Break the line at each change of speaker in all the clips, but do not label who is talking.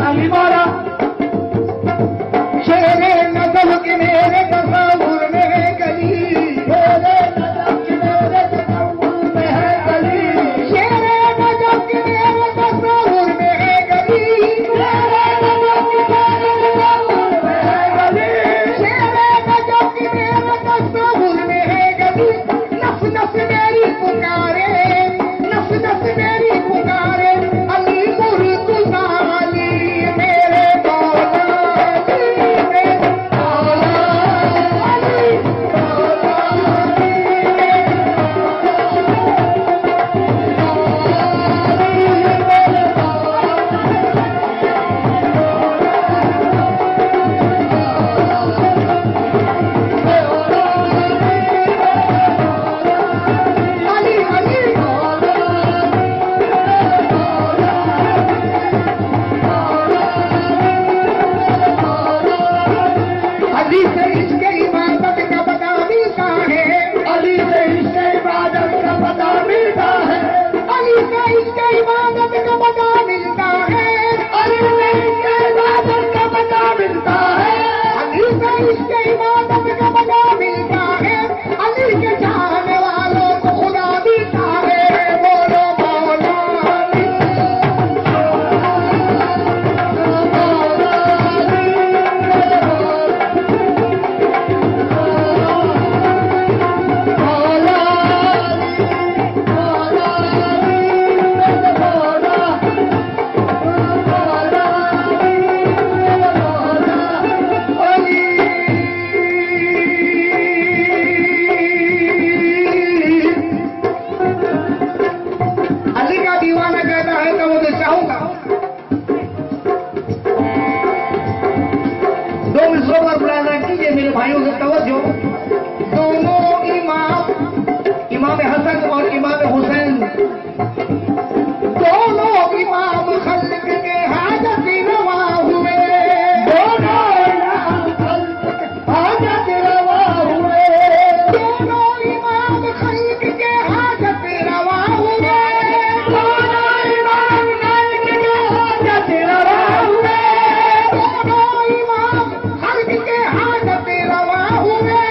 अली मारा शेरे नजल के मेरे तस्वुर में है गली, शेरे नजल के मेरे तस्वुर में है गली, शेरे नजल के मेरे तस्वुर में है गली, शेरे नजल के मेरे तस्वुर में है गली, शेरे नजल के मेरे तस्वुर में है गली। नस नस मेरी पुकारे, नस नस मेरी पुकारे, अली मुर्तज़ा अली मेरे मौला, अली से इश्क़ इबादत का पता मिलता है, अली से इश्क़ इबादत का पता मिलता है, अली से इश्क़ इबादत का पता मिलता है, अली से इश्क़ इबादत का पता मिलता है, अली से इश्क़ इबादत का पता मिलता है, अली के चाहने वालों को खुदा मिलता है। बोलो मौला अली, अली का दीवाना कहता है तो मुझे चाहूंगा। दो मिसरों पर बुलाना कीजिए मेरे भाइयों से तवज्जो। दोनों इमाम, इमाम हसन और इमाम हुसैन, दोनों इमाम खल्क के हाजत रवा हुए, दोनों इमाम खल्क के हाजत रवा हुए, दोनों इमाम खल्क के हाजत रवा हुए, दोनों इमाम खल्क के हाजत रवा हुए, दोनों इमाम खल्क के हाजत रवा हुए।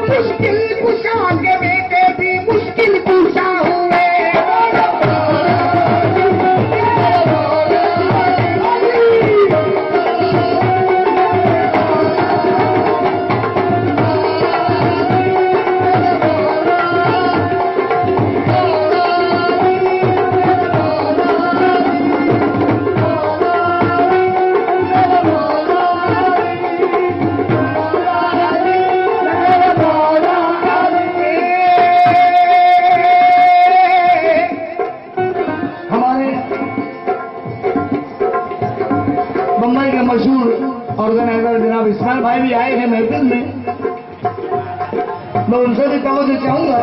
मुश्किल कुशा के बेटे भी मुश्किल कुशा हुए। हमारे बम्बई के मशहूर ऑर्गेनाइजर जनाब इस्माइल भाई भी आए हैं महफिल में, मैं उनसे भी तवज्जो चाहूंगा।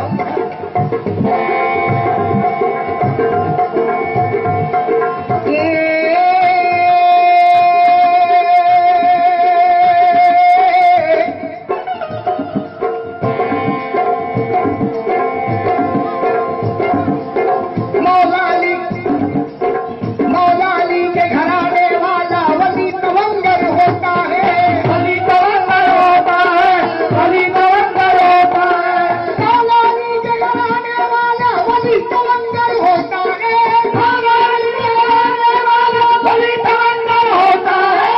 मौला अली, मौला अली के घराने वाला वली तवंगर होता है, वली तवंगर होता है, वली तवंगर होता है। मौला अली के घराने वाला वली तवंगर होता है, मौला अली के घराने वाला वली तवंगर होता है,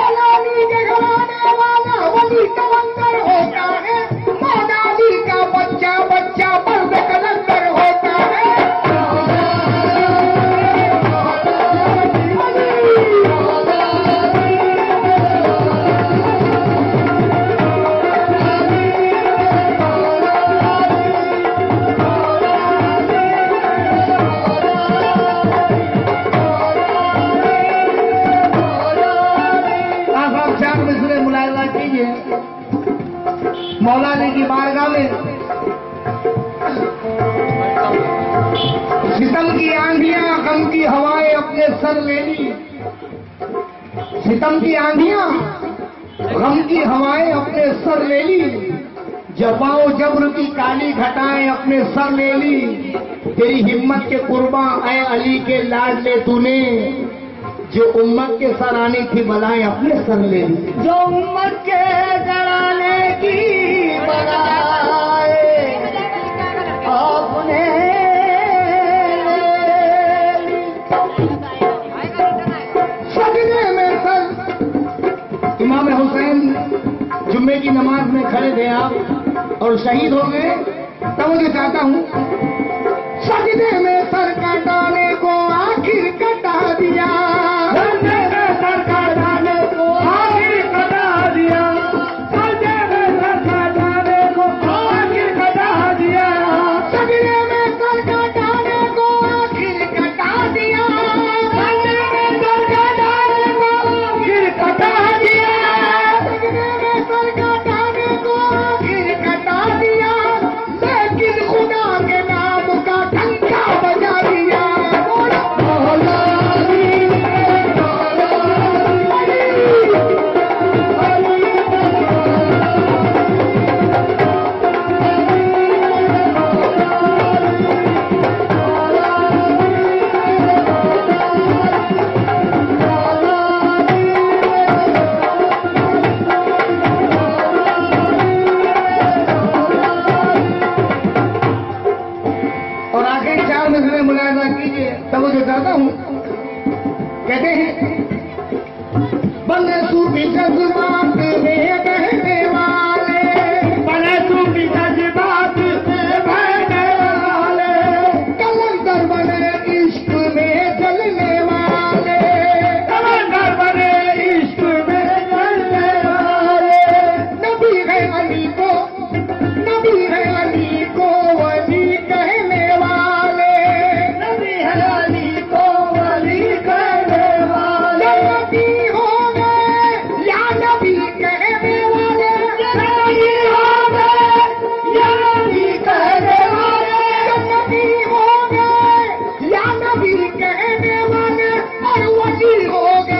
मौला अली के घराने वाला वली तवंगर होता है। मौला अली का बच्चा बच्चा पर्द कलंदर होता है। आप चार मिसरे मुलायजा कीजिए मौला अली की बारगाह में। सितम की आंधियां गम की हवाएं अपने सर ले ली, सितम की आंधियां गम की हवाएं अपने सर ले ली। जफाओ जब्र की काली घटाएं अपने सर ले ली, तेरी हिम्मत के कुर्बा ऐ अली के लाडले तूने, जो उम्मत के सराने की बलाएं अपने सर ले ली।
जो उम्मत के सराने की बलाएं अपने
सजदे में सर। इमाम हुसैन जुम्मे की नमाज में खड़े थे आप और शहीद हो गए, तब मुझे चाहता हूं सजदे में सर कटाने को आखिर कटा दिया,
सजदे में सर कटाने को आखिर कटा दिया, सजदे में सर कटाने को आखिर कटा दिया,
सजदे में सर कटाने को आखिर कटा दिया,
सजदे में सर कटाने को आखिर कटा दिया,
सजदे में सर कटाने को आखिर कटा दिया, लेकिन खुदा के नाम का डंका बजा दिया। और आखिरी 4 मिसरे मुलायजा कीजिए, तब मुझे चाहता हूं, कहते हैं बंदे सूफी जज्बात में बहने वाले,
बड़े सूफी जज्बात में बहने वाले,
कलंदर बने इश्क में जलने वाले,
कलंदर बने इश्क में जलने वाले,
नबी है अली को, नबी है अली को वली कहने वाले,
नबी है अली को वली कहने वाले,
नबी हो गए या नबी कहने वाले,
नबी हो गए या नबी कहने वाले,
नबी हो गए या नबी कहने वाले, और वली हो गए